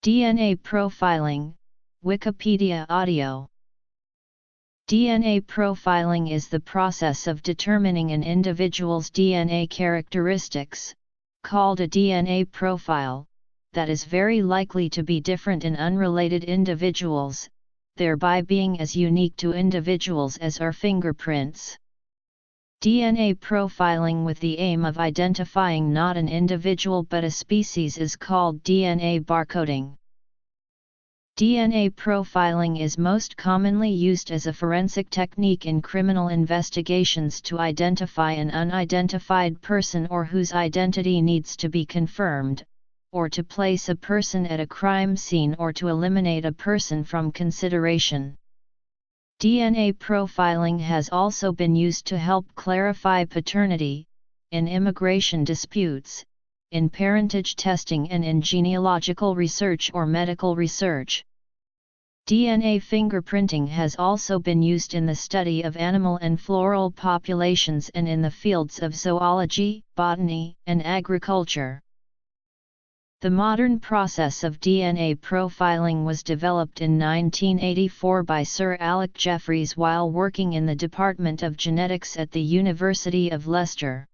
DNA profiling, Wikipedia audio. DNA profiling is the process of determining an individual's DNA characteristics, called a DNA profile, that is very likely to be different in unrelated individuals, thereby being as unique to individuals as are fingerprints. DNA profiling with the aim of identifying not an individual but a species is called DNA barcoding. DNA profiling is most commonly used as a forensic technique in criminal investigations to identify an unidentified person or whose identity needs to be confirmed, or to place a person at a crime scene or to eliminate a person from consideration. DNA profiling has also been used to help clarify paternity, in immigration disputes, in parentage testing and in genealogical research or medical research. DNA fingerprinting has also been used in the study of animal and floral populations and in the fields of zoology, botany, and agriculture. The modern process of DNA profiling was developed in 1984 by Sir Alec Jeffreys while working in the Department of Genetics at the University of Leicester.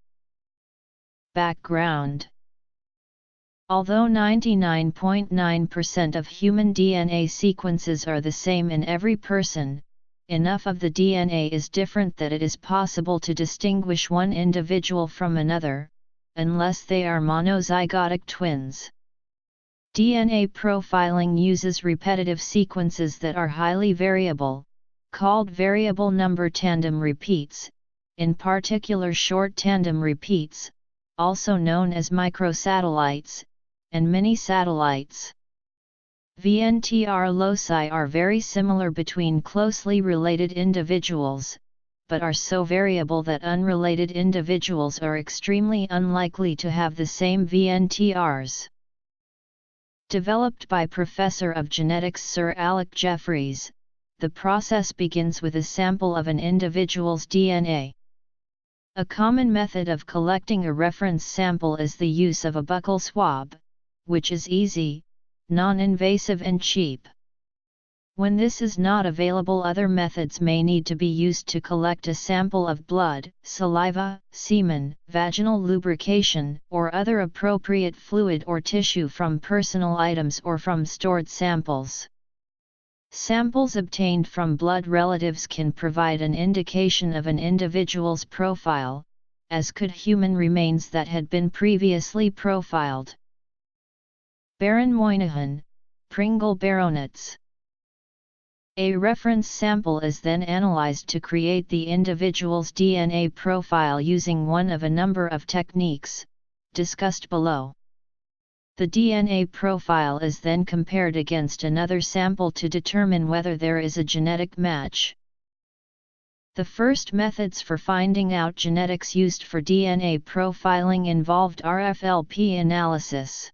Background. Although 99.9% of human DNA sequences are the same in every person, enough of the DNA is different that it is possible to distinguish one individual from another, unless they are monozygotic twins. DNA profiling uses repetitive sequences that are highly variable, called variable number tandem repeats, in particular short tandem repeats, also known as microsatellites, and mini-satellites. VNTR loci are very similar between closely related individuals, but are so variable that unrelated individuals are extremely unlikely to have the same VNTRs. Developed by Professor of Genetics Sir Alec Jeffreys, the process begins with a sample of an individual's DNA. A common method of collecting a reference sample is the use of a buccal swab, which is easy, non-invasive and cheap. When this is not available, other methods may need to be used to collect a sample of blood, saliva, semen, vaginal lubrication, or other appropriate fluid or tissue from personal items or from stored samples. Samples obtained from blood relatives can provide an indication of an individual's profile, as could human remains that had been previously profiled. Baron Moynihan, Pringle Baronets. A reference sample is then analyzed to create the individual's DNA profile using one of a number of techniques, discussed below. The DNA profile is then compared against another sample to determine whether there is a genetic match. The first methods for finding out genetics used for DNA profiling involved RFLP analysis.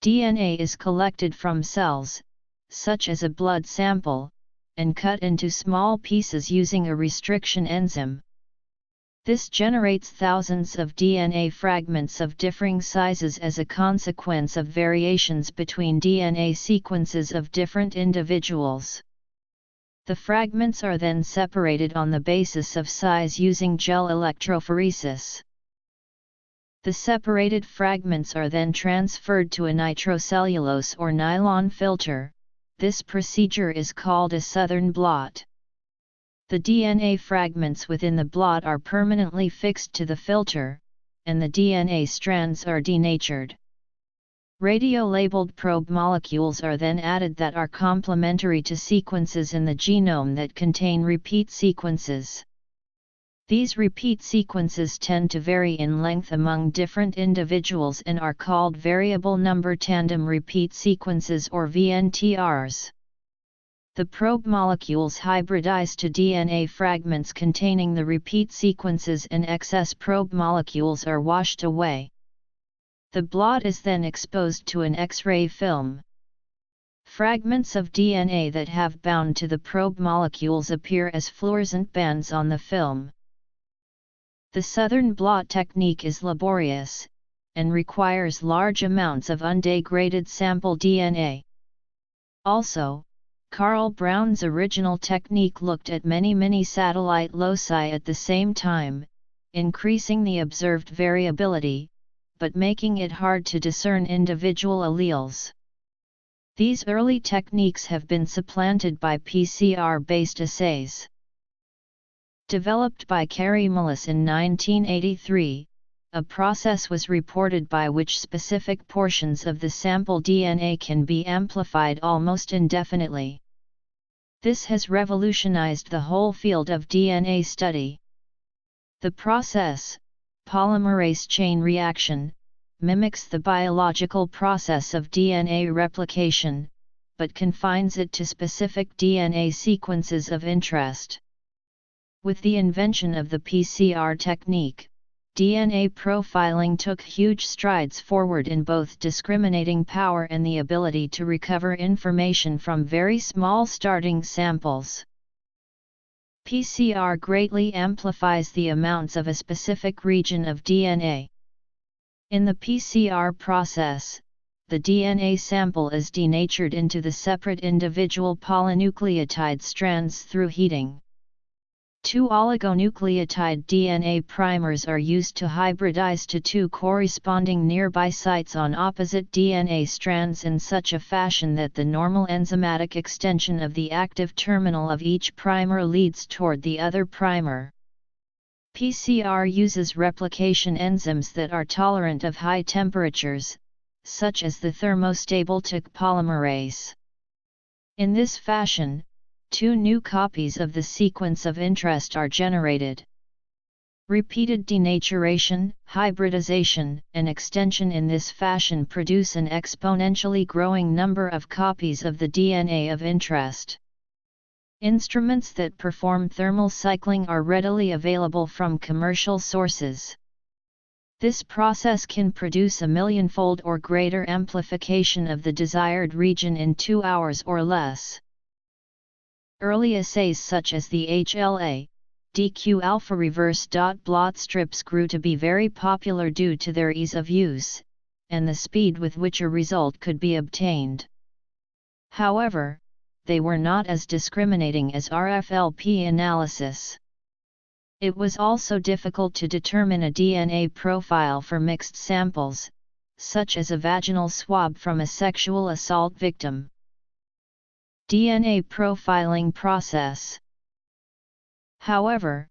DNA is collected from cells, such as a blood sample, and cut into small pieces using a restriction enzyme. This generates thousands of DNA fragments of differing sizes as a consequence of variations between DNA sequences of different individuals. The fragments are then separated on the basis of size using gel electrophoresis. The separated fragments are then transferred to a nitrocellulose or nylon filter. This procedure is called a southern blot. The DNA fragments within the blot are permanently fixed to the filter, and the DNA strands are denatured. Radio-labeled probe molecules are then added that are complementary to sequences in the genome that contain repeat sequences. These repeat sequences tend to vary in length among different individuals and are called variable number tandem repeat sequences or VNTRs. The probe molecules hybridize to DNA fragments containing the repeat sequences and excess probe molecules are washed away. The blot is then exposed to an X-ray film. Fragments of DNA that have bound to the probe molecules appear as fluorescent bands on the film. The southern blot technique is laborious, and requires large amounts of undegraded sample DNA. Also, Carl Brown's original technique looked at many satellite loci at the same time, increasing the observed variability, but making it hard to discern individual alleles. These early techniques have been supplanted by PCR-based assays. Developed by Kary Mullis in 1983, a process was reported by which specific portions of the sample DNA can be amplified almost indefinitely. This has revolutionized the whole field of DNA study. The process, polymerase chain reaction, mimics the biological process of DNA replication, but confines it to specific DNA sequences of interest. With the invention of the PCR technique, DNA profiling took huge strides forward in both discriminating power and the ability to recover information from very small starting samples. PCR greatly amplifies the amounts of a specific region of DNA. In the PCR process, the DNA sample is denatured into the separate individual polynucleotide strands through heating. 2 oligonucleotide DNA primers are used to hybridize to 2 corresponding nearby sites on opposite DNA strands in such a fashion that the normal enzymatic extension of the active terminal of each primer leads toward the other primer. PCR uses replication enzymes that are tolerant of high temperatures, such as the thermostable TIC polymerase. In this fashion, 2 new copies of the sequence of interest are generated. Repeated denaturation, hybridization, and extension in this fashion produce an exponentially growing number of copies of the DNA of interest. Instruments that perform thermal cycling are readily available from commercial sources. This process can produce a millionfold or greater amplification of the desired region in 2 hours or less. Early assays such as the HLA, DQ alpha reverse dot blot strips grew to be very popular due to their ease of use, and the speed with which a result could be obtained. However, they were not as discriminating as RFLP analysis. It was also difficult to determine a DNA profile for mixed samples, such as a vaginal swab from a sexual assault victim. DNA profiling process. However,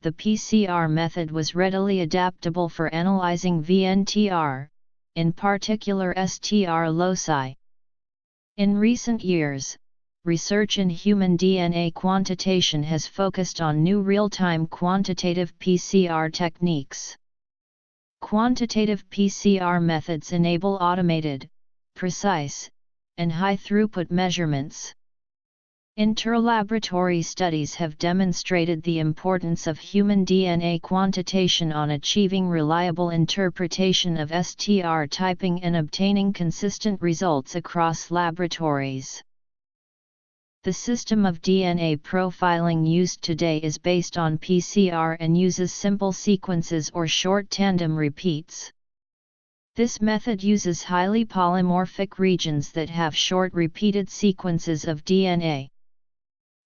the PCR method was readily adaptable for analyzing VNTR, in particular STR loci. In recent years, research in human DNA quantitation has focused on new real-time quantitative PCR techniques. Quantitative PCR methods enable automated, precise, and high-throughput measurements. Interlaboratory studies have demonstrated the importance of human DNA quantitation on achieving reliable interpretation of STR typing and obtaining consistent results across laboratories. The system of DNA profiling used today is based on PCR and uses simple sequences or short tandem repeats. This method uses highly polymorphic regions that have short repeated sequences of DNA.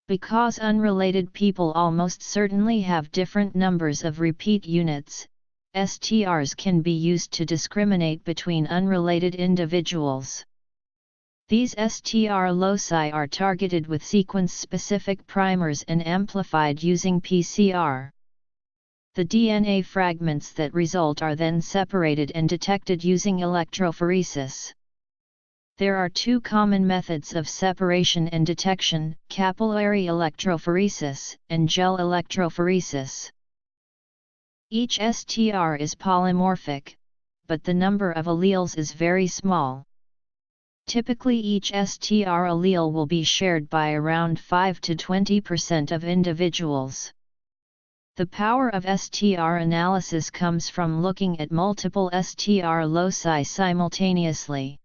Because unrelated people almost certainly have different numbers of repeat units, STRs can be used to discriminate between unrelated individuals. These STR loci are targeted with sequence-specific primers and amplified using PCR. The DNA fragments that result are then separated and detected using electrophoresis. There are 2 common methods of separation and detection: capillary electrophoresis and gel electrophoresis. Each STR is polymorphic, but the number of alleles is very small. Typically each STR allele will be shared by around 5 to 20% of individuals. The power of STR analysis comes from looking at multiple STR loci simultaneously.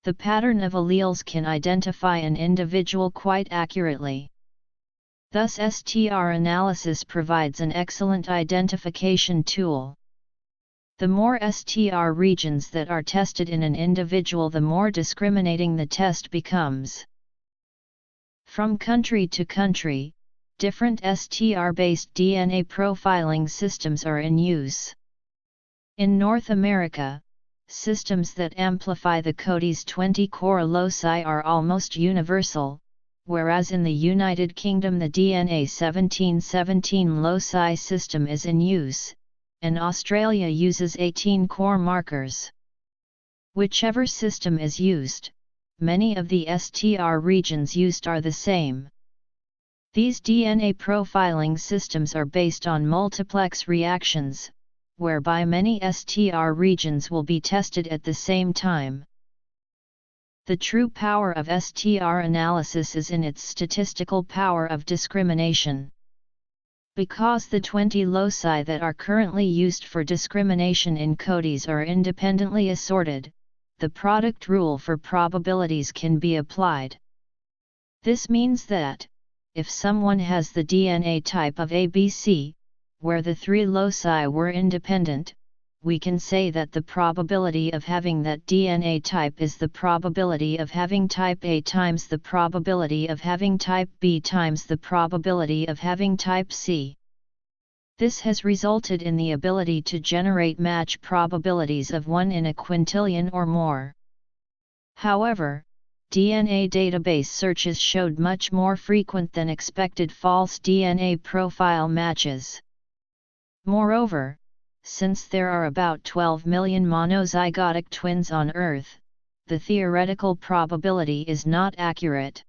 The pattern of alleles can identify an individual quite accurately. Thus STR analysis provides an excellent identification tool. The more STR regions that are tested in an individual, the more discriminating the test becomes. From country to country, different STR-based DNA profiling systems are in use. In North America, systems that amplify the CODI's 20 core loci are almost universal, whereas in the United Kingdom the DNA 1717 loci system is in use, and Australia uses 18 core markers. Whichever system is used, many of the STR regions used are the same. These DNA profiling systems are based on multiplex reactions, whereby many STR regions will be tested at the same time. The true power of STR analysis is in its statistical power of discrimination. Because the 20 loci that are currently used for discrimination in CODIs are independently assorted, the product rule for probabilities can be applied. This means that, if someone has the DNA type of ABC, where the 3 loci were independent, we can say that the probability of having that DNA type is the probability of having type A times the probability of having type B times the probability of having type C. This has resulted in the ability to generate match probabilities of 1 in a quintillion or more. However, DNA database searches showed much more frequent than expected false DNA profile matches. Moreover, since there are about 12 million monozygotic twins on Earth, the theoretical probability is not accurate.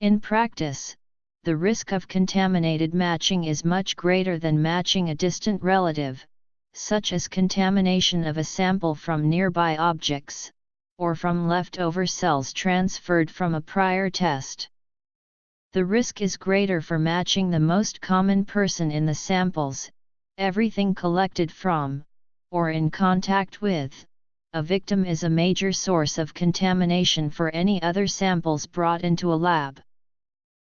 In practice, the risk of contaminated matching is much greater than matching a distant relative, such as contamination of a sample from nearby objects, or from leftover cells transferred from a prior test. The risk is greater for matching the most common person in the samples, everything collected from, or in contact with, a victim is a major source of contamination for any other samples brought into a lab.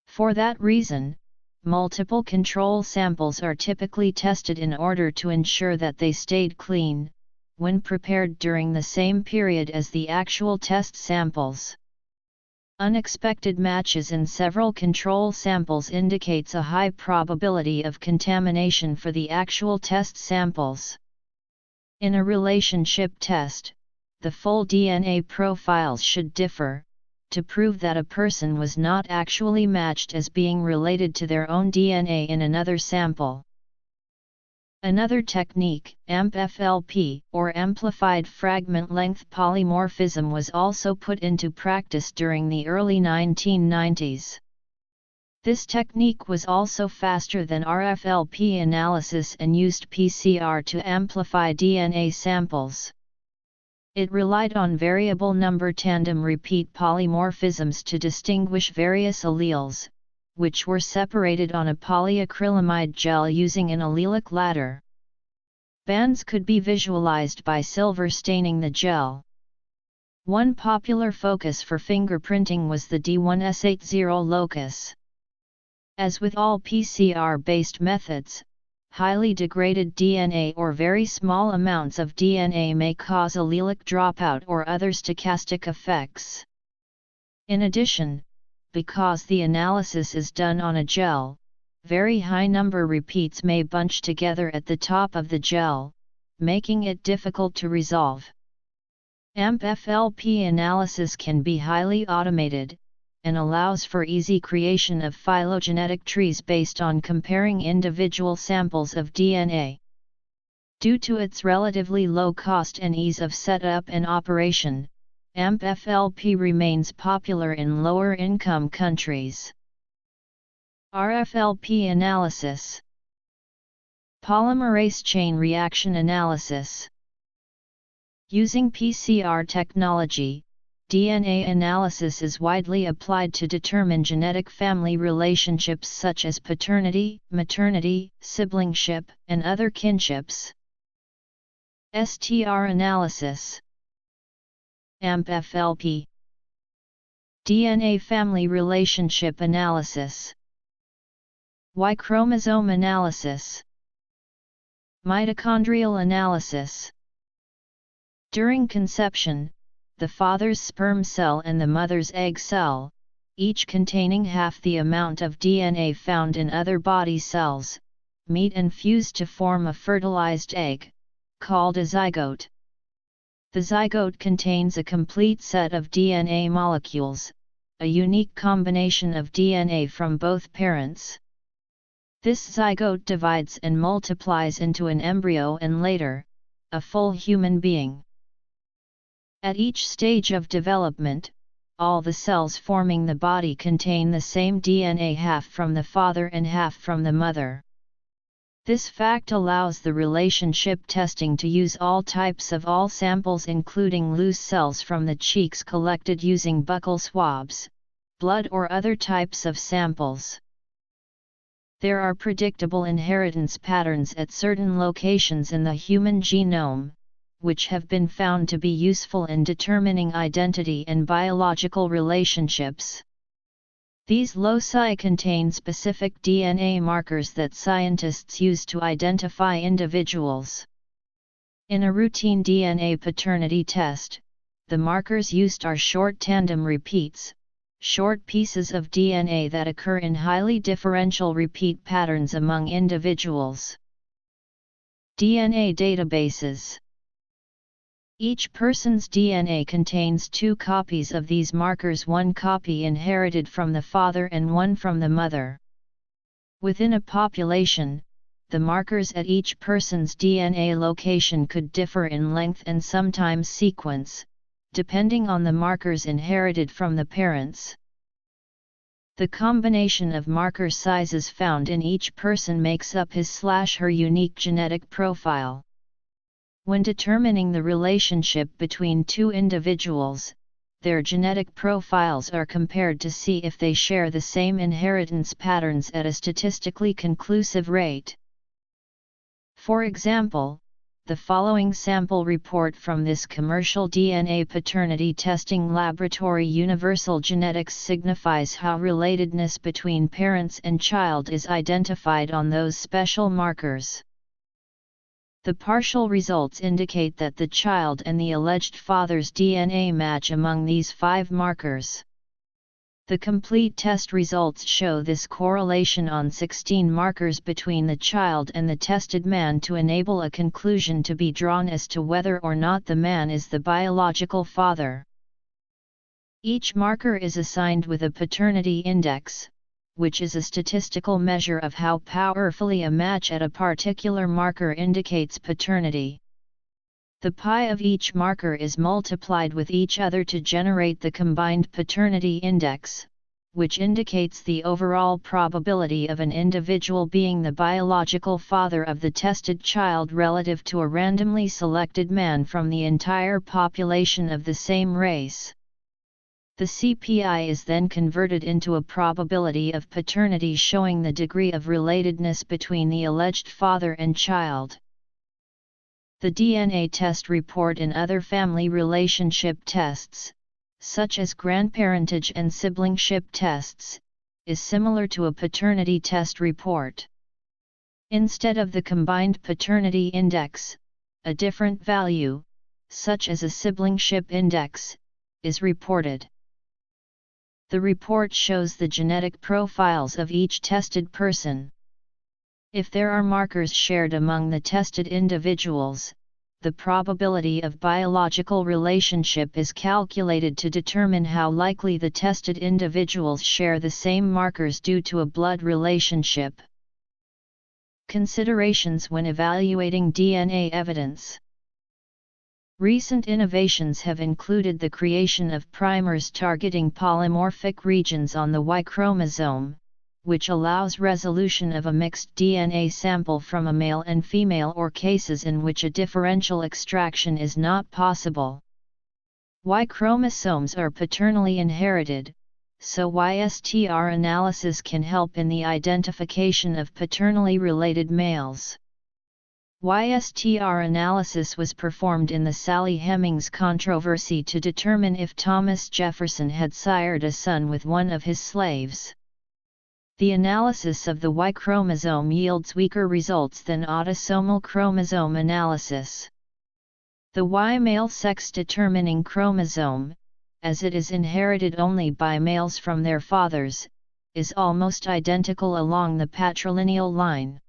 For that reason, multiple control samples are typically tested in order to ensure that they stayed clean, when prepared during the same period as the actual test samples. Unexpected matches in several control samples indicates a high probability of contamination for the actual test samples. In a relationship test, the full DNA profiles should differ, to prove that a person was not actually matched as being related to their own DNA in another sample. Another technique, AMP-FLP, or Amplified Fragment Length Polymorphism, was also put into practice during the early 1990s. This technique was also faster than RFLP analysis and used PCR to amplify DNA samples. It relied on variable number tandem repeat polymorphisms to distinguish various alleles, which were separated on a polyacrylamide gel using an allelic ladder. Bands could be visualized by silver staining the gel. One popular focus for fingerprinting was the D1S80 locus. As with all PCR-based methods, highly degraded DNA or very small amounts of DNA may cause allelic dropout or other stochastic effects. In addition, because the analysis is done on a gel, very high number repeats may bunch together at the top of the gel, making it difficult to resolve. AMP-FLP analysis can be highly automated, and allows for easy creation of phylogenetic trees based on comparing individual samples of DNA. Due to its relatively low cost and ease of setup and operation, AMP-FLP remains popular in lower-income countries. RFLP analysis. Polymerase chain reaction analysis. Using PCR technology, DNA analysis is widely applied to determine genetic family relationships such as paternity, maternity, siblingship, and other kinships. STR analysis. AMP-FLP. DNA family relationship analysis. Y chromosome analysis. Mitochondrial analysis. During conception, the father's sperm cell and the mother's egg cell, each containing half the amount of DNA found in other body cells, meet and fuse to form a fertilized egg, called a zygote. The zygote contains a complete set of DNA molecules, a unique combination of DNA from both parents. This zygote divides and multiplies into an embryo and later, a full human being. At each stage of development, all the cells forming the body contain the same DNA, half from the father and half from the mother. This fact allows the relationship testing to use all types of all samples, including loose cells from the cheeks collected using buccal swabs, blood or other types of samples. There are predictable inheritance patterns at certain locations in the human genome, which have been found to be useful in determining identity and biological relationships. These loci contain specific DNA markers that scientists use to identify individuals. In a routine DNA paternity test, the markers used are short tandem repeats, short pieces of DNA that occur in highly differential repeat patterns among individuals. DNA databases. Each person's DNA contains 2 copies of these markers, 1 copy inherited from the father and 1 from the mother. Within a population, the markers at each person's DNA location could differ in length and sometimes sequence, depending on the markers inherited from the parents. The combination of marker sizes found in each person makes up his/her unique genetic profile. When determining the relationship between 2 individuals, their genetic profiles are compared to see if they share the same inheritance patterns at a statistically conclusive rate. For example, the following sample report from this commercial DNA paternity testing laboratory, Universal Genetics, signifies how relatedness between parents and child is identified on those special markers. The partial results indicate that the child and the alleged father's DNA match among these 5 markers. The complete test results show this correlation on 16 markers between the child and the tested man to enable a conclusion to be drawn as to whether or not the man is the biological father. Each marker is assigned with a paternity index, which is a statistical measure of how powerfully a match at a particular marker indicates paternity. The pi of each marker is multiplied with each other to generate the combined paternity index, which indicates the overall probability of an individual being the biological father of the tested child relative to a randomly selected man from the entire population of the same race. The CPI is then converted into a probability of paternity showing the degree of relatedness between the alleged father and child. The DNA test report in other family relationship tests, such as grandparentage and siblingship tests, is similar to a paternity test report. Instead of the combined paternity index, a different value, such as a siblingship index, is reported. The report shows the genetic profiles of each tested person. If there are markers shared among the tested individuals, the probability of biological relationship is calculated to determine how likely the tested individuals share the same markers due to a blood relationship. Considerations when evaluating DNA evidence. Recent innovations have included the creation of primers targeting polymorphic regions on the Y chromosome, which allows resolution of a mixed DNA sample from a male and female or cases in which a differential extraction is not possible. Y chromosomes are paternally inherited, so YSTR analysis can help in the identification of paternally related males. YSTR analysis was performed in the Sally Hemings controversy to determine if Thomas Jefferson had sired a son with one of his slaves. The analysis of the Y chromosome yields weaker results than autosomal chromosome analysis. The Y male sex-determining chromosome, as it is inherited only by males from their fathers, is almost identical along the patrilineal line.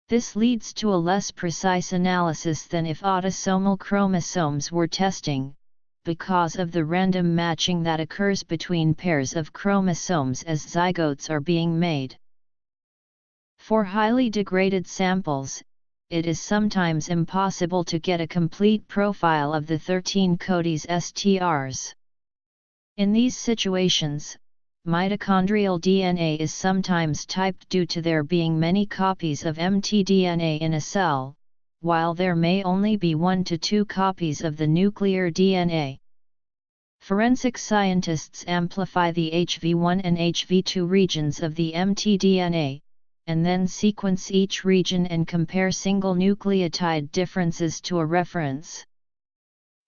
This leads to a less precise analysis than if autosomal chromosomes were testing, because of the random matching that occurs between pairs of chromosomes as zygotes are being made. For highly degraded samples, it is sometimes impossible to get a complete profile of the 13 Cody's STRs. In these situations, mitochondrial DNA is sometimes typed due to there being many copies of mtDNA in a cell, while there may only be 1 to 2 copies of the nuclear DNA. Forensic scientists amplify the HV1 and HV2 regions of the mtDNA, and then sequence each region and compare single nucleotide differences to a reference.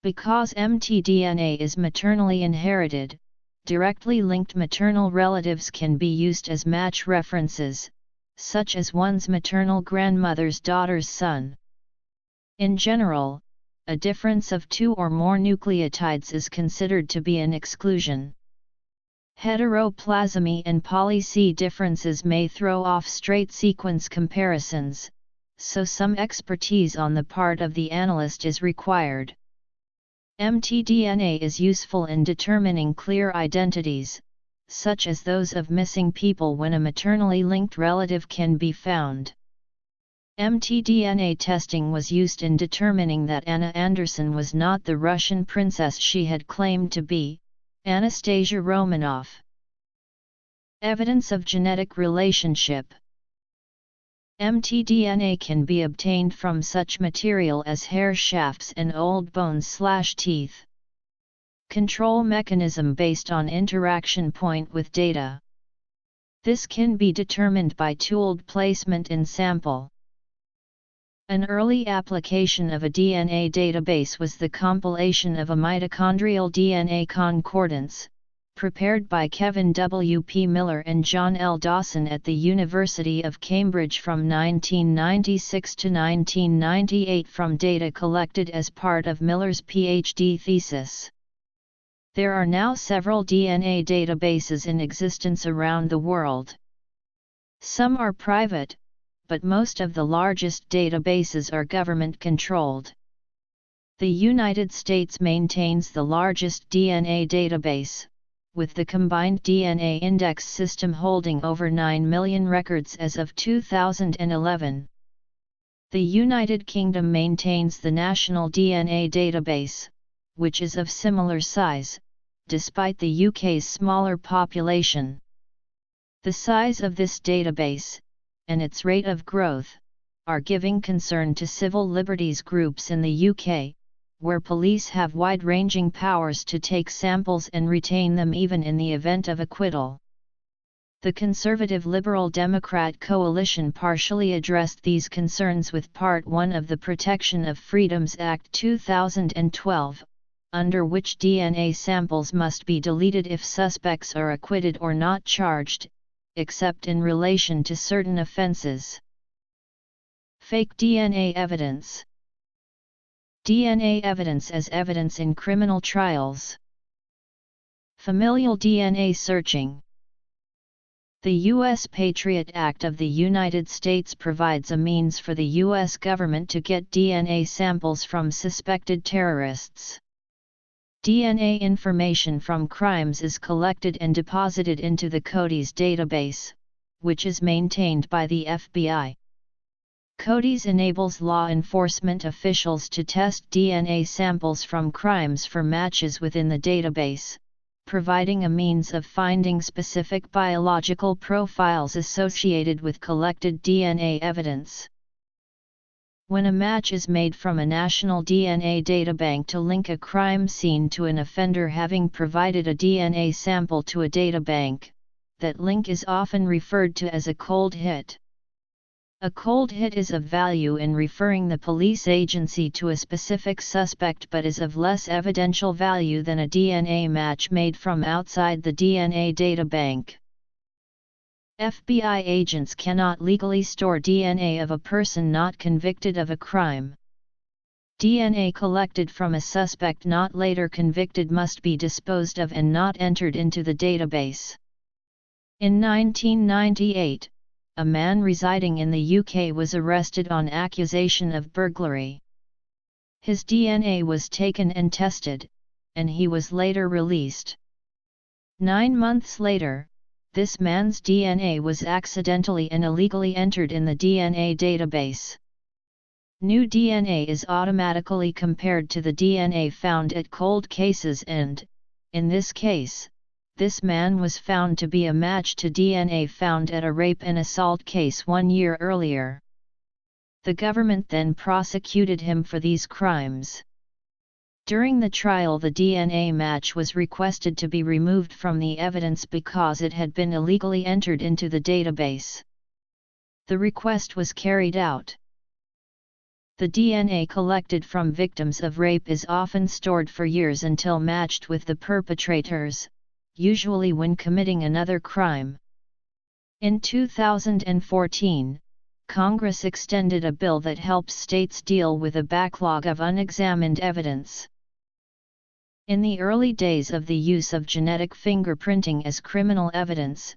Because mtDNA is maternally inherited, directly linked maternal relatives can be used as match references, such as one's maternal grandmother's daughter's son. In general, a difference of 2 or more nucleotides is considered to be an exclusion. Heteroplasmy and poly-C differences may throw off straight sequence comparisons, so some expertise on the part of the analyst is required. mtDNA is useful in determining clear identities, such as those of missing people when a maternally linked relative can be found. mtDNA testing was used in determining that Anna Anderson was not the Russian princess she had claimed to be, Anastasia Romanov. Evidence of genetic relationship. mtDNA can be obtained from such material as hair shafts and old bones/teeth. Control mechanism based on interaction point with data. This can be determined by tooled placement in sample. An early application of a DNA database was the compilation of a mitochondrial DNA concordance, prepared by Kevin W. P. Miller and John L. Dawson at the University of Cambridge from 1996 to 1998 from data collected as part of Miller's PhD thesis. There are now several DNA databases in existence around the world. Some are private, but most of the largest databases are government-controlled. The United States maintains the largest DNA database, with the combined DNA index system holding over 9 million records as of 2011. The United Kingdom maintains the National DNA Database, which is of similar size, despite the UK's smaller population. The size of this database, and its rate of growth, are giving concern to civil liberties groups in the UK, where police have wide-ranging powers to take samples and retain them even in the event of acquittal. The Conservative Liberal Democrat coalition partially addressed these concerns with Part 1 of the Protection of Freedoms Act 2012, under which DNA samples must be deleted if suspects are acquitted or not charged, except in relation to certain offenses. Fake DNA evidence. DNA evidence as evidence in criminal trials. Familial DNA searching. The U.S. Patriot Act of the United States provides a means for the U.S. government to get DNA samples from suspected terrorists. DNA information from crimes is collected and deposited into the CODIS database, which is maintained by the FBI. CODIS enables law enforcement officials to test DNA samples from crimes for matches within the database, providing a means of finding specific biological profiles associated with collected DNA evidence. When a match is made from a national DNA databank to link a crime scene to an offender having provided a DNA sample to a databank, that link is often referred to as a cold hit. A cold hit is of value in referring the police agency to a specific suspect but is of less evidential value than a DNA match made from outside the DNA databank. FBI agents cannot legally store DNA of a person not convicted of a crime. DNA collected from a suspect not later convicted must be disposed of and not entered into the database. In 1998, a man residing in the UK was arrested on accusation of burglary. His DNA was taken and tested, and he was later released. 9 months later, this man's DNA was accidentally and illegally entered in the DNA database. New DNA is automatically compared to the DNA found at cold cases and, in this case, this man was found to be a match to DNA found at a rape and assault case 1 year earlier. The government then prosecuted him for these crimes. During the trial, the DNA match was requested to be removed from the evidence because it had been illegally entered into the database. The request was carried out. The DNA collected from victims of rape is often stored for years until matched with the perpetrators, usually when committing another crime. In 2014, Congress extended a bill that helps states deal with a backlog of unexamined evidence. In the early days of the use of genetic fingerprinting as criminal evidence,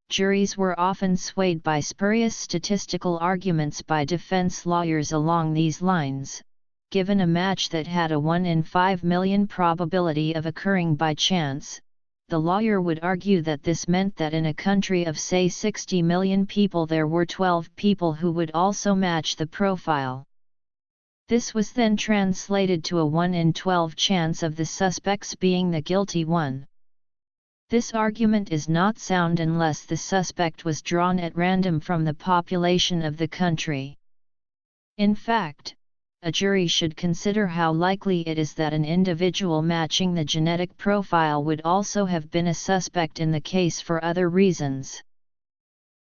juries were often swayed by spurious statistical arguments by defense lawyers along these lines. Given a match that had a 1 in 5 million probability of occurring by chance, the lawyer would argue that this meant that in a country of say 60 million people there were 12 people who would also match the profile. This was then translated to a 1 in 12 chance of the suspects being the guilty one. This argument is not sound unless the suspect was drawn at random from the population of the country. In fact, a jury should consider how likely it is that an individual matching the genetic profile would also have been a suspect in the case for other reasons.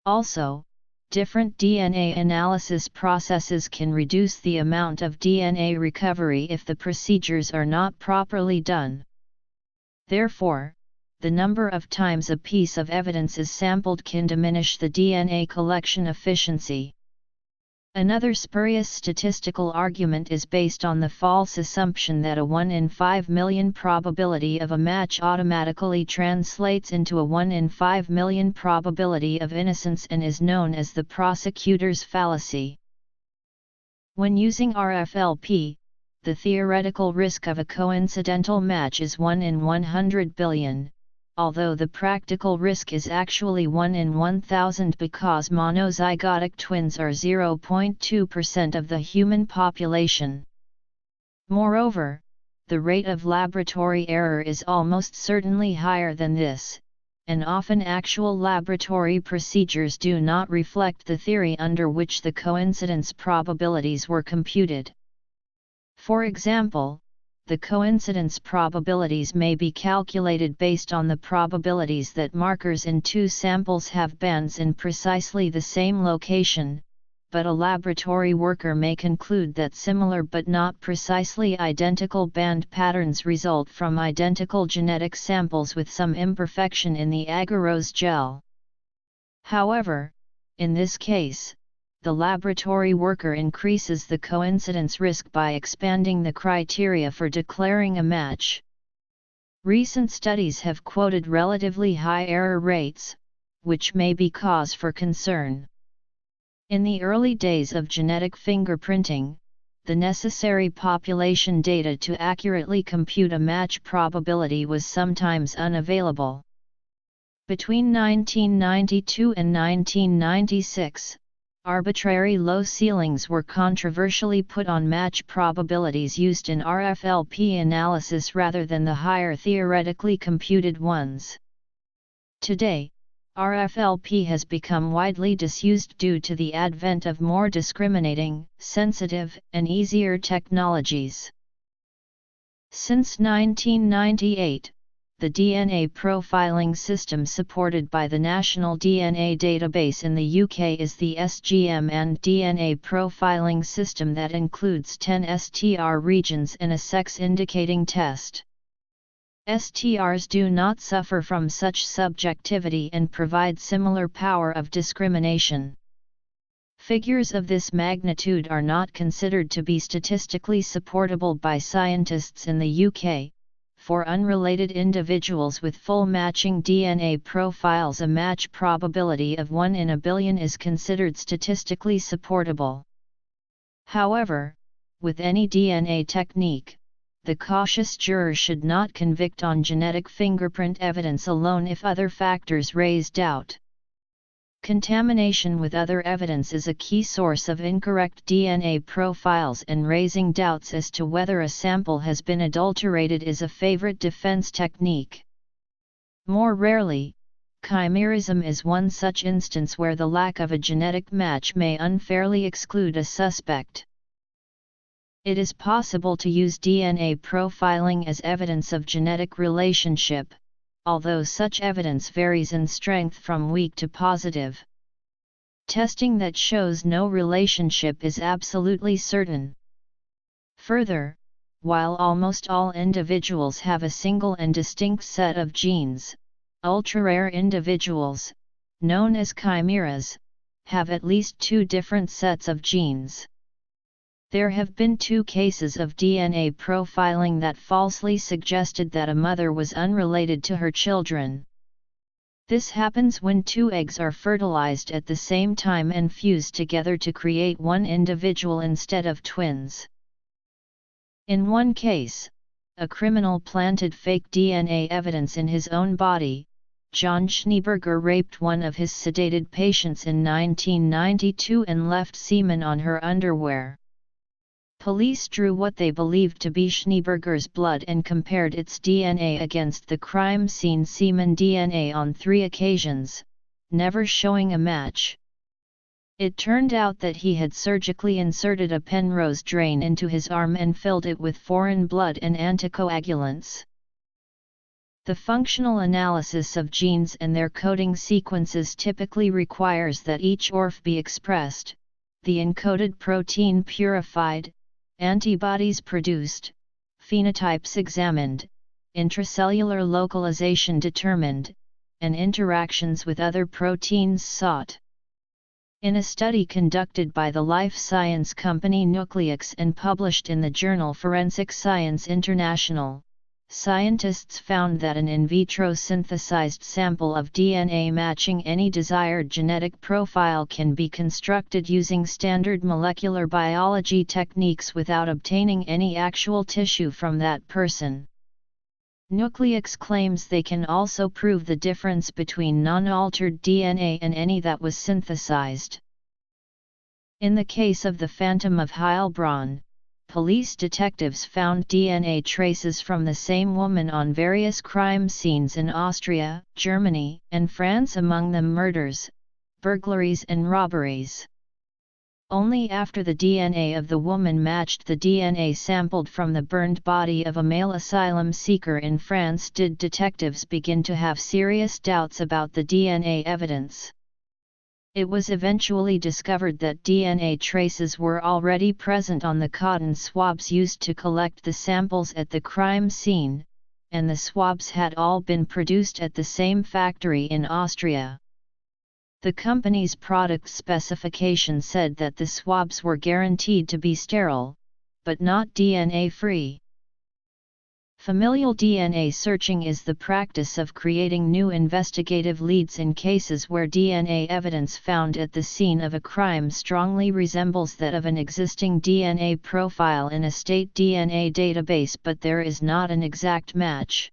Also, different DNA analysis processes can reduce the amount of DNA recovery if the procedures are not properly done. Therefore, the number of times a piece of evidence is sampled can diminish the DNA collection efficiency. Another spurious statistical argument is based on the false assumption that a 1 in 5 million probability of a match automatically translates into a 1 in 5 million probability of innocence and is known as the prosecutor's fallacy. When using RFLP, the theoretical risk of a coincidental match is 1 in 100 billion, although the practical risk is actually 1 in 1,000 because monozygotic twins are 0.2% of the human population. Moreover, the rate of laboratory error is almost certainly higher than this, and often actual laboratory procedures do not reflect the theory under which the coincidence probabilities were computed. For example, the coincidence probabilities may be calculated based on the probabilities that markers in two samples have bands in precisely the same location, but a laboratory worker may conclude that similar but not precisely identical band patterns result from identical genetic samples with some imperfection in the agarose gel. However, in this case, the laboratory worker increases the coincidence risk by expanding the criteria for declaring a match. Recent studies have quoted relatively high error rates, which may be cause for concern. In the early days of genetic fingerprinting, the necessary population data to accurately compute a match probability was sometimes unavailable. Between 1992 and 1996, arbitrary low ceilings were controversially put on match probabilities used in RFLP analysis rather than the higher theoretically computed ones. Today, RFLP has become widely disused due to the advent of more discriminating, sensitive, and easier technologies. Since 1998, the DNA profiling system supported by the National DNA Database in the UK is the SGM and DNA profiling system that includes 10 STR regions and a sex-indicating test. STRs do not suffer from such subjectivity and provide similar power of discrimination. Figures of this magnitude are not considered to be statistically supportable by scientists in the UK. For unrelated individuals with full matching DNA profiles, a match probability of 1 in a billion is considered statistically supportable. However, with any DNA technique, the cautious juror should not convict on genetic fingerprint evidence alone if other factors raise doubt. Contamination with other evidence is a key source of incorrect DNA profiles, and raising doubts as to whether a sample has been adulterated is a favorite defense technique. More rarely, chimerism is one such instance where the lack of a genetic match may unfairly exclude a suspect. It is possible to use DNA profiling as evidence of genetic relationship, although such evidence varies in strength from weak to positive. Testing that shows no relationship is absolutely certain. Further, while almost all individuals have a single and distinct set of genes, ultra-rare individuals, known as chimeras, have at least 2 different sets of genes. There have been 2 cases of DNA profiling that falsely suggested that a mother was unrelated to her children. This happens when 2 eggs are fertilized at the same time and fused together to create one individual instead of twins. In one case, a criminal planted fake DNA evidence in his own body. John Schneeberger raped one of his sedated patients in 1992 and left semen on her underwear. Police drew what they believed to be Schneeberger's blood and compared its DNA against the crime scene semen DNA on 3 occasions, never showing a match. It turned out that he had surgically inserted a Penrose drain into his arm and filled it with foreign blood and anticoagulants. The functional analysis of genes and their coding sequences typically requires that each ORF be expressed, the encoded protein purified, antibodies produced, phenotypes examined, intracellular localization determined, and interactions with other proteins sought. In a study conducted by the life science company Nuclex and published in the journal Forensic Science International, scientists found that an in vitro synthesized sample of DNA matching any desired genetic profile can be constructed using standard molecular biology techniques without obtaining any actual tissue from that person. Nuclex claims they can also prove the difference between non-altered DNA and any that was synthesized. In the case of the Phantom of Heilbronn, police detectives found DNA traces from the same woman on various crime scenes in Austria, Germany, and France, among them murders, burglaries and robberies. Only after the DNA of the woman matched the DNA sampled from the burned body of a male asylum seeker in France did detectives begin to have serious doubts about the DNA evidence. It was eventually discovered that DNA traces were already present on the cotton swabs used to collect the samples at the crime scene, and the swabs had all been produced at the same factory in Austria. The company's product specification said that the swabs were guaranteed to be sterile, but not DNA-free. Familial DNA searching is the practice of creating new investigative leads in cases where DNA evidence found at the scene of a crime strongly resembles that of an existing DNA profile in a state DNA database, but there is not an exact match.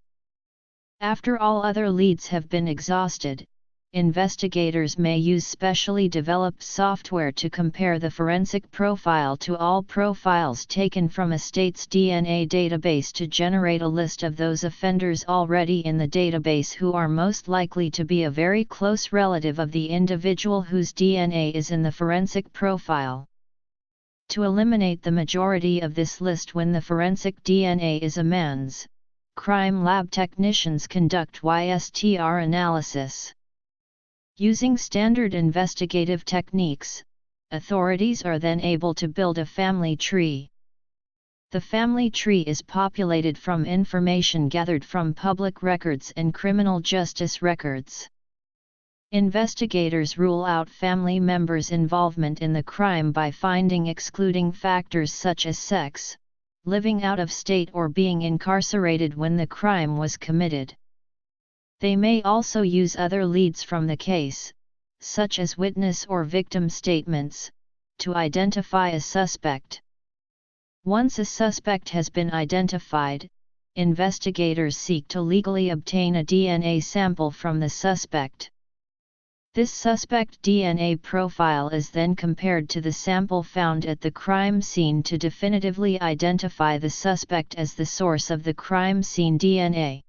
After all other leads have been exhausted, investigators may use specially developed software to compare the forensic profile to all profiles taken from a state's DNA database to generate a list of those offenders already in the database who are most likely to be a very close relative of the individual whose DNA is in the forensic profile. To eliminate the majority of this list when the forensic DNA is a man's, crime lab technicians conduct YSTR analysis. Using standard investigative techniques, authorities are then able to build a family tree. The family tree is populated from information gathered from public records and criminal justice records. Investigators rule out family members' involvement in the crime by finding excluding factors such as sex, living out of state or being incarcerated when the crime was committed. They may also use other leads from the case, such as witness or victim statements, to identify a suspect. Once a suspect has been identified, investigators seek to legally obtain a DNA sample from the suspect. This suspect DNA profile is then compared to the sample found at the crime scene to definitively identify the suspect as the source of the crime scene DNA.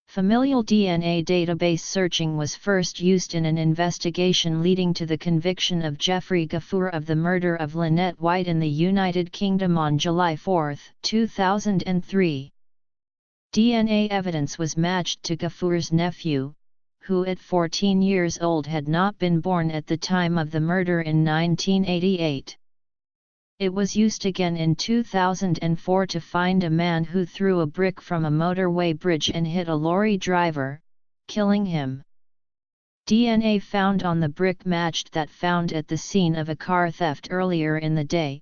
Familial DNA database searching was first used in an investigation leading to the conviction of Jeffrey Gaffour of the murder of Lynette White in the United Kingdom on July 4, 2003. DNA evidence was matched to Gaffour's nephew, who at 14 years old had not been born at the time of the murder in 1988. It was used again in 2004 to find a man who threw a brick from a motorway bridge and hit a lorry driver, killing him. DNA found on the brick matched that found at the scene of a car theft earlier in the day,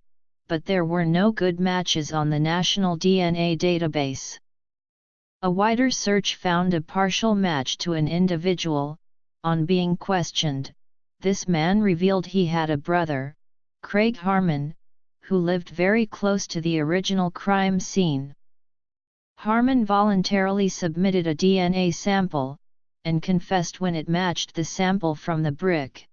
but there were no good matches on the national DNA database. A wider search found a partial match to an individual. On being questioned, this man revealed he had a brother, Craig Harmon, who lived very close to the original crime scene. Harmon voluntarily submitted a DNA sample, and confessed when it matched the sample from the brick.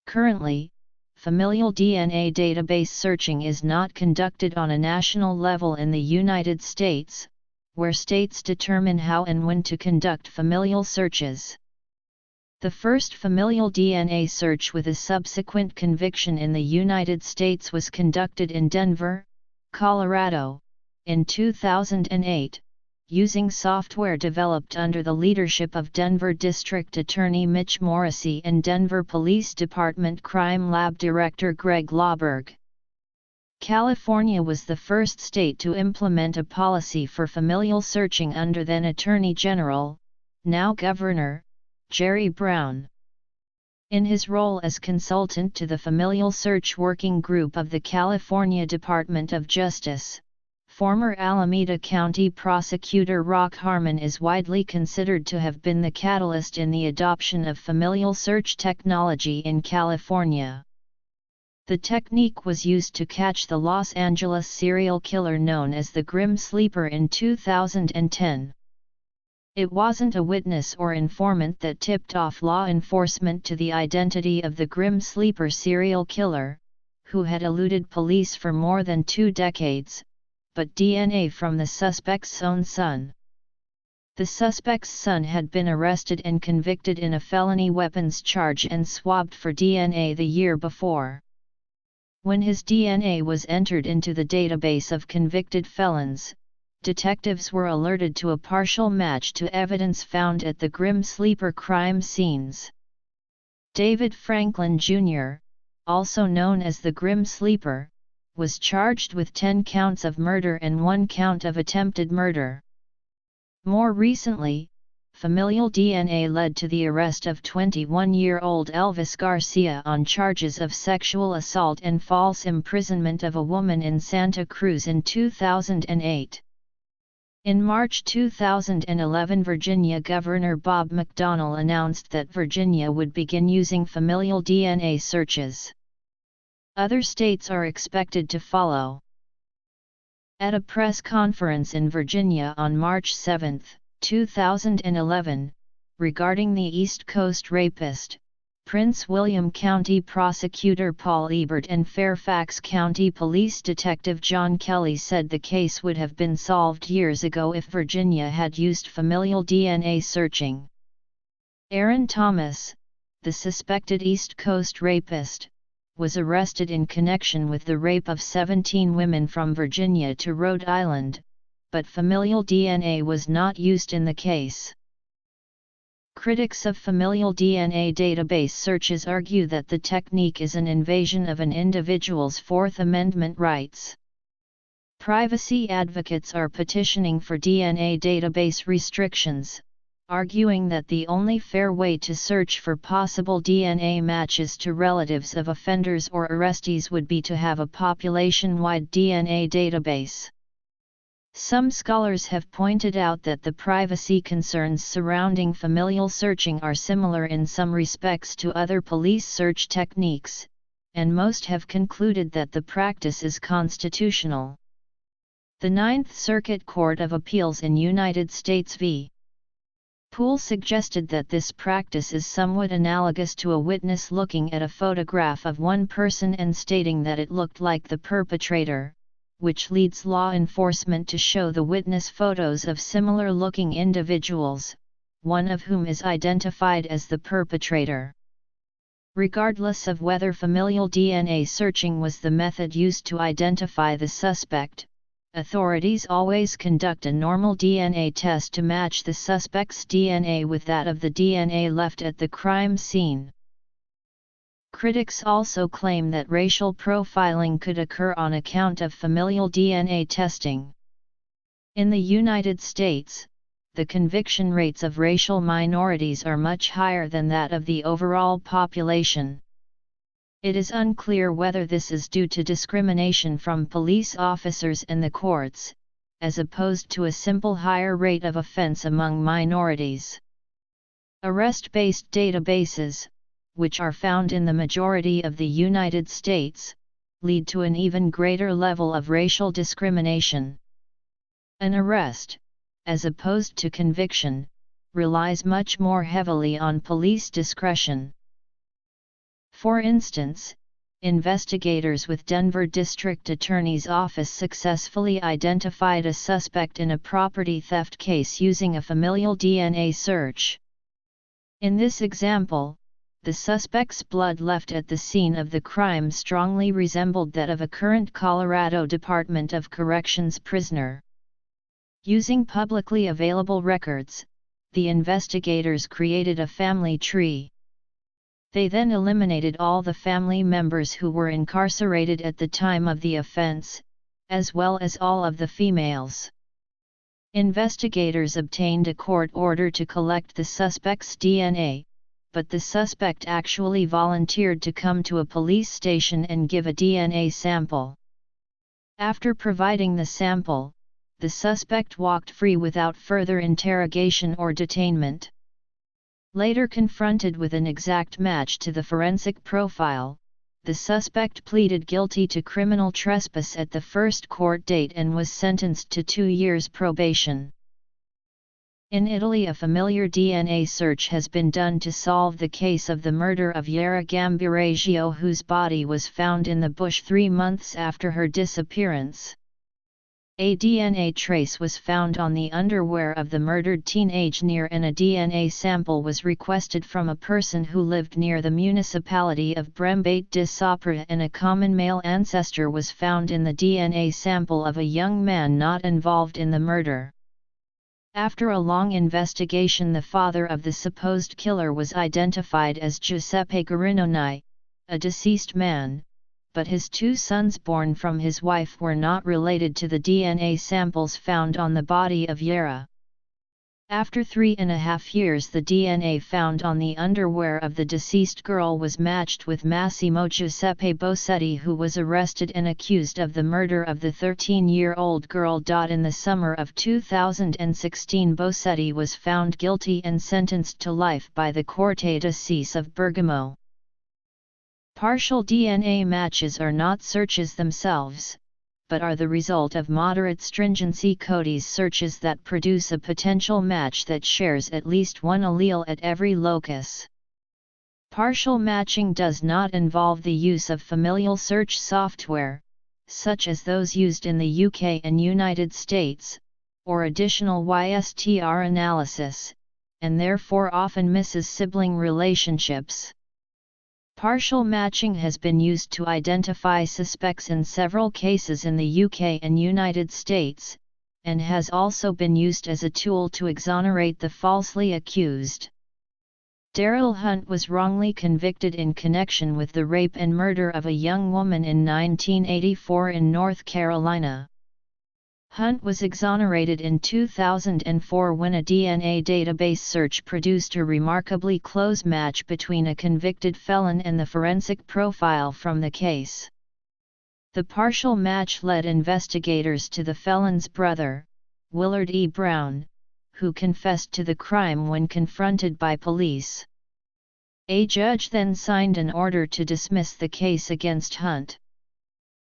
Currently, familial DNA database searching is not conducted on a national level in the United States, where states determine how and when to conduct familial searches. The first familial DNA search with a subsequent conviction in the United States was conducted in Denver, Colorado, in 2008, using software developed under the leadership of Denver District Attorney Mitch Morrissey and Denver Police Department Crime Lab Director Greg Lauberg. California was the first state to implement a policy for familial searching under then Attorney General, now Governor, Jerry Brown. In his role as consultant to the Familial Search Working Group of the California Department of Justice, former Alameda County Prosecutor Rock Harmon is widely considered to have been the catalyst in the adoption of familial search technology in California. The technique was used to catch the Los Angeles serial killer known as the Grim Sleeper in 2010. It wasn't a witness or informant that tipped off law enforcement to the identity of the Grim Sleeper serial killer, who had eluded police for more than 2 decades, but DNA from the suspect's own son. The suspect's son had been arrested and convicted in a felony weapons charge and swabbed for DNA the year before. When his DNA was entered into the database of convicted felons, detectives were alerted to a partial match to evidence found at the Grim Sleeper crime scenes. David Franklin Jr., also known as the Grim Sleeper, was charged with 10 counts of murder and 1 count of attempted murder. More recently, familial DNA led to the arrest of 21-year-old Elvis Garcia on charges of sexual assault and false imprisonment of a woman in Santa Cruz in 2008. In March 2011, Virginia Governor Bob McDonnell announced that Virginia would begin using familial DNA searches. Other states are expected to follow. At a press conference in Virginia on March 7, 2011, regarding the East Coast rapist, Prince William County Prosecutor Paul Ebert and Fairfax County Police Detective John Kelly said the case would have been solved years ago if Virginia had used familial DNA searching. Aaron Thomas, the suspected East Coast rapist, was arrested in connection with the rape of 17 women from Virginia to Rhode Island, but familial DNA was not used in the case. Critics of familial DNA database searches argue that the technique is an invasion of an individual's Fourth Amendment rights. Privacy advocates are petitioning for DNA database restrictions, arguing that the only fair way to search for possible DNA matches to relatives of offenders or arrestees would be to have a population-wide DNA database. Some scholars have pointed out that the privacy concerns surrounding familial searching are similar in some respects to other police search techniques, and most have concluded that the practice is constitutional. The Ninth Circuit Court of Appeals in United States v. Poole suggested that this practice is somewhat analogous to a witness looking at a photograph of one person and stating that it looked like the perpetrator, which leads law enforcement to show the witness photos of similar-looking individuals, one of whom is identified as the perpetrator. Regardless of whether familial DNA searching was the method used to identify the suspect, authorities always conduct a normal DNA test to match the suspect's DNA with that of the DNA left at the crime scene. Critics also claim that racial profiling could occur on account of familial DNA testing. In the United States, the conviction rates of racial minorities are much higher than that of the overall population. It is unclear whether this is due to discrimination from police officers and the courts, as opposed to a simple higher rate of offense among minorities. Arrest-based databases, which are found in the majority of the United States, lead to an even greater level of racial discrimination. An arrest, as opposed to conviction, relies much more heavily on police discretion. For instance, investigators with Denver District Attorney's Office successfully identified a suspect in a property theft case using a familial DNA search. In this example, the suspect's blood left at the scene of the crime strongly resembled that of a current Colorado Department of Corrections prisoner. Using publicly available records, the investigators created a family tree. They then eliminated all the family members who were incarcerated at the time of the offense, as well as all of the females. Investigators obtained a court order to collect the suspect's DNA, but the suspect actually volunteered to come to a police station and give a DNA sample. After providing the sample, the suspect walked free without further interrogation or detainment. Later confronted with an exact match to the forensic profile, the suspect pleaded guilty to criminal trespass at the first court date and was sentenced to 2 years probation. In Italy, a familiar DNA search has been done to solve the case of the murder of Yara Gambiraggio, whose body was found in the bush 3 months after her disappearance. A DNA trace was found on the underwear of the murdered teenage near, and a DNA sample was requested from a person who lived near the municipality of Brembate di Sopra, and a common male ancestor was found in the DNA sample of a young man not involved in the murder. After a long investigation, the father of the supposed killer was identified as Giuseppe Guarinoni, a deceased man, but his 2 sons born from his wife were not related to the DNA samples found on the body of Yara. After 3.5 years, the DNA found on the underwear of the deceased girl was matched with Massimo Giuseppe Bossetti, who was arrested and accused of the murder of the 13-year-old girl. In the summer of 2016, Bossetti was found guilty and sentenced to life by the Corte d'Assise of Bergamo. Partial DNA matches are not searches themselves, but are the result of moderate stringency CODIS searches that produce a potential match that shares at least one allele at every locus. Partial matching does not involve the use of familial search software, such as those used in the UK and United States, or additional YSTR analysis, and therefore often misses sibling relationships. Partial matching has been used to identify suspects in several cases in the UK and United States, and has also been used as a tool to exonerate the falsely accused. Daryl Hunt was wrongly convicted in connection with the rape and murder of a young woman in 1984 in North Carolina. Hunt was exonerated in 2004 when a DNA database search produced a remarkably close match between a convicted felon and the forensic profile from the case. The partial match led investigators to the felon's brother, Willard E. Brown, who confessed to the crime when confronted by police. A judge then signed an order to dismiss the case against Hunt.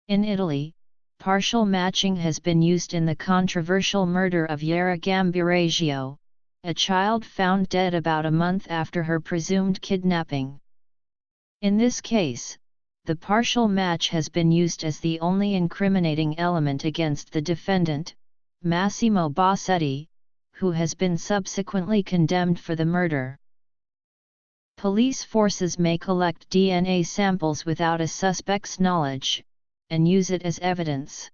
In Italy, partial matching has been used in the controversial murder of Yara Gambiragio, a child found dead about a month after her presumed kidnapping. In this case, the partial match has been used as the only incriminating element against the defendant, Massimo Bossetti, who has been subsequently condemned for the murder. Police forces may collect DNA samples without a suspect's knowledge, and use it as evidence.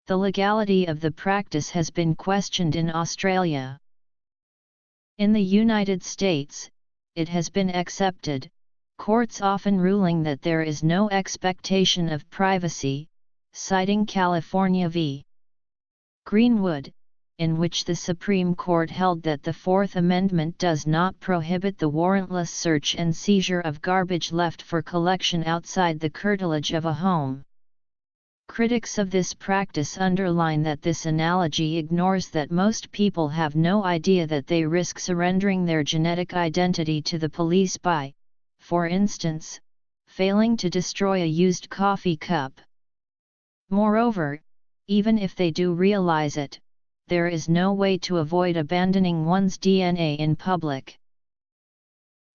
The legality of the practice has been questioned in Australia. In the United States, it has been accepted, courts often ruling that there is no expectation of privacy, citing California v. Greenwood, in which the Supreme Court held that the Fourth Amendment does not prohibit the warrantless search and seizure of garbage left for collection outside the curtilage of a home. Critics of this practice underline that this analogy ignores that most people have no idea that they risk surrendering their genetic identity to the police by, for instance, failing to destroy a used coffee cup. Moreover, even if they do realize it, there is no way to avoid abandoning one's DNA in public.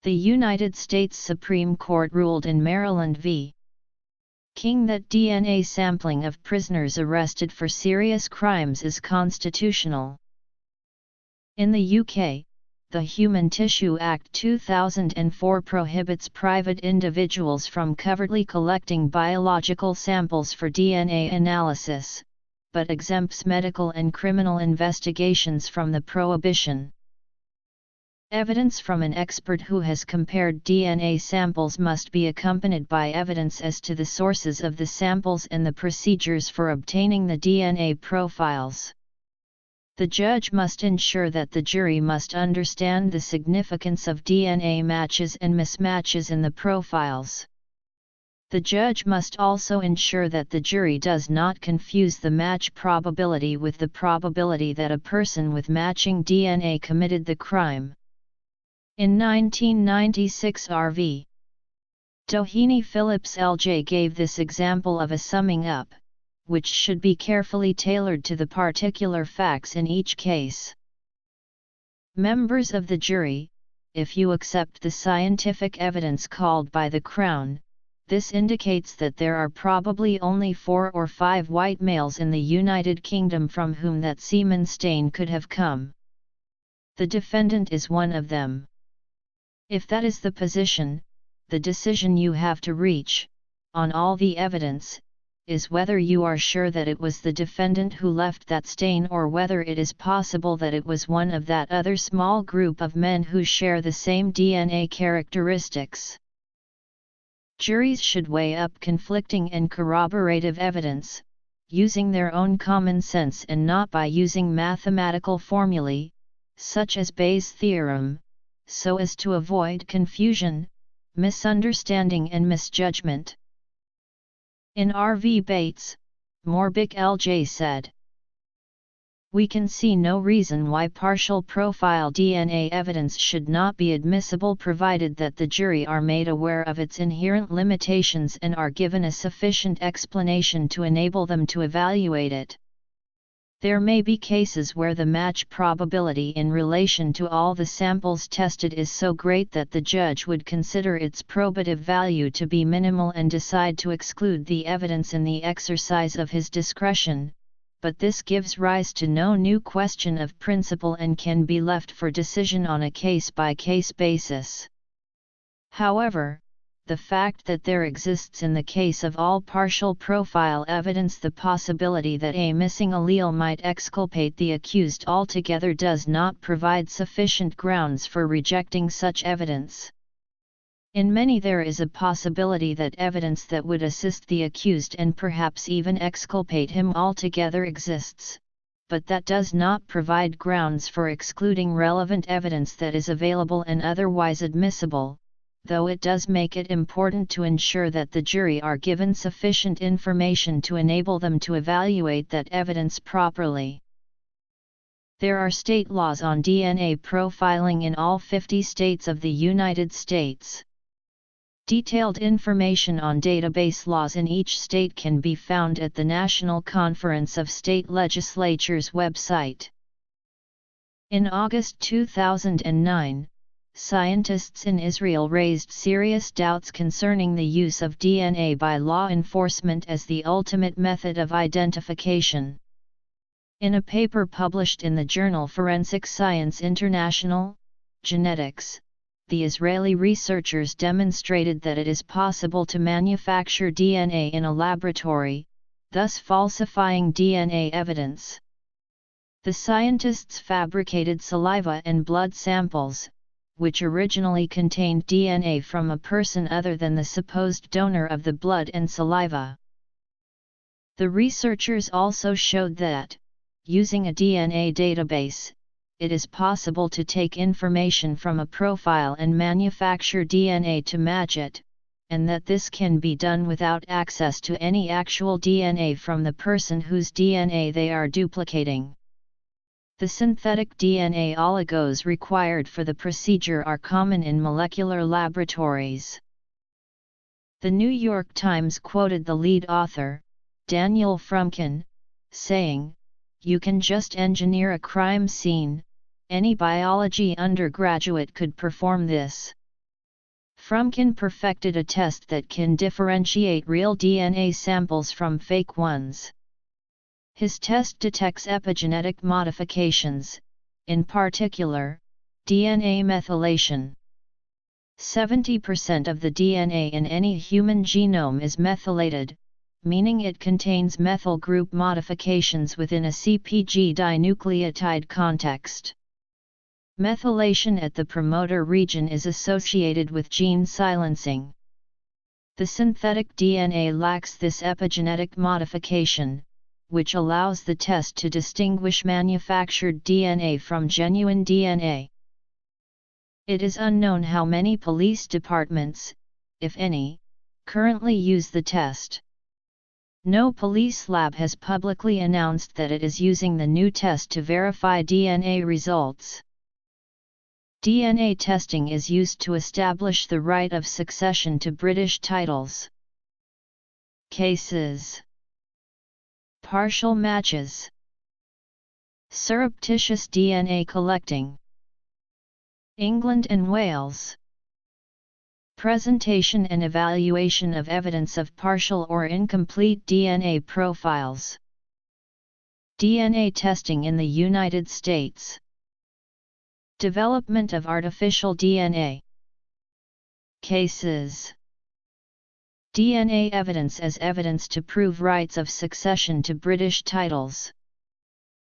The United States Supreme Court ruled in Maryland v. King that DNA sampling of prisoners arrested for serious crimes is constitutional. In the UK, the Human Tissue Act 2004 prohibits private individuals from covertly collecting biological samples for DNA analysis, but exempts medical and criminal investigations from the prohibition. Evidence from an expert who has compared DNA samples must be accompanied by evidence as to the sources of the samples and the procedures for obtaining the DNA profiles. The judge must ensure that the jury must understand the significance of DNA matches and mismatches in the profiles. The judge must also ensure that the jury does not confuse the match probability with the probability that a person with matching DNA committed the crime. In 1996 R.V. Doheny Phillips L.J. gave this example of a summing up, which should be carefully tailored to the particular facts in each case. Members of the jury, if you accept the scientific evidence called by the Crown, this indicates that there are probably only 4 or 5 white males in the United Kingdom from whom that semen stain could have come. The defendant is one of them. If that is the position, the decision you have to reach, on all the evidence, is whether you are sure that it was the defendant who left that stain or whether it is possible that it was one of that other small group of men who share the same DNA characteristics. Juries should weigh up conflicting and corroborative evidence, using their own common sense and not by using mathematical formulae, such as Bayes' theorem, so as to avoid confusion, misunderstanding and misjudgment. In R.V. Bates, Morbic L.J. said, "We can see no reason why partial profile DNA evidence should not be admissible provided that the jury are made aware of its inherent limitations and are given a sufficient explanation to enable them to evaluate it. There may be cases where the match probability in relation to all the samples tested is so great that the judge would consider its probative value to be minimal and decide to exclude the evidence in the exercise of his discretion, but this gives rise to no new question of principle and can be left for decision on a case-by-case basis. However, the fact that there exists in the case of all partial profile evidence the possibility that a missing allele might exculpate the accused altogether does not provide sufficient grounds for rejecting such evidence. In many there is a possibility that evidence that would assist the accused and perhaps even exculpate him altogether exists, but that does not provide grounds for excluding relevant evidence that is available and otherwise admissible, though it does make it important to ensure that the jury are given sufficient information to enable them to evaluate that evidence properly. There are state laws on DNA profiling in all 50 states of the United States. Detailed information on database laws in each state can be found at the National Conference of State Legislatures website. In August 2009, scientists in Israel raised serious doubts concerning the use of DNA by law enforcement as the ultimate method of identification. In a paper published in the journal Forensic Science International, Genetics, the Israeli researchers demonstrated that it is possible to manufacture DNA in a laboratory, thus falsifying DNA evidence. The scientists fabricated saliva and blood samples, which originally contained DNA from a person other than the supposed donor of the blood and saliva. The researchers also showed that, using a DNA database, it is possible to take information from a profile and manufacture DNA to match it, and that this can be done without access to any actual DNA from the person whose DNA they are duplicating. The synthetic DNA oligos required for the procedure are common in molecular laboratories. The New York Times quoted the lead author, Daniel Frumkin, saying, "You can just engineer a crime scene. Any biology undergraduate could perform this." Frumkin perfected a test that can differentiate real DNA samples from fake ones. His test detects epigenetic modifications, in particular, DNA methylation. 70% of the DNA in any human genome is methylated, meaning it contains methyl group modifications within a CpG dinucleotide context. Methylation at the promoter region is associated with gene silencing. The synthetic DNA lacks this epigenetic modification, which allows the test to distinguish manufactured DNA from genuine DNA. It is unknown how many police departments, if any, currently use the test. No police lab has publicly announced that it is using the new test to verify DNA results. DNA testing is used to establish the right of succession to British titles. Cases: partial matches, surreptitious DNA collecting. England and Wales. Presentation and evaluation of evidence of partial or incomplete DNA profiles. DNA testing in the United States. Development of artificial DNA. Cases: DNA evidence as evidence to prove rights of succession to British titles.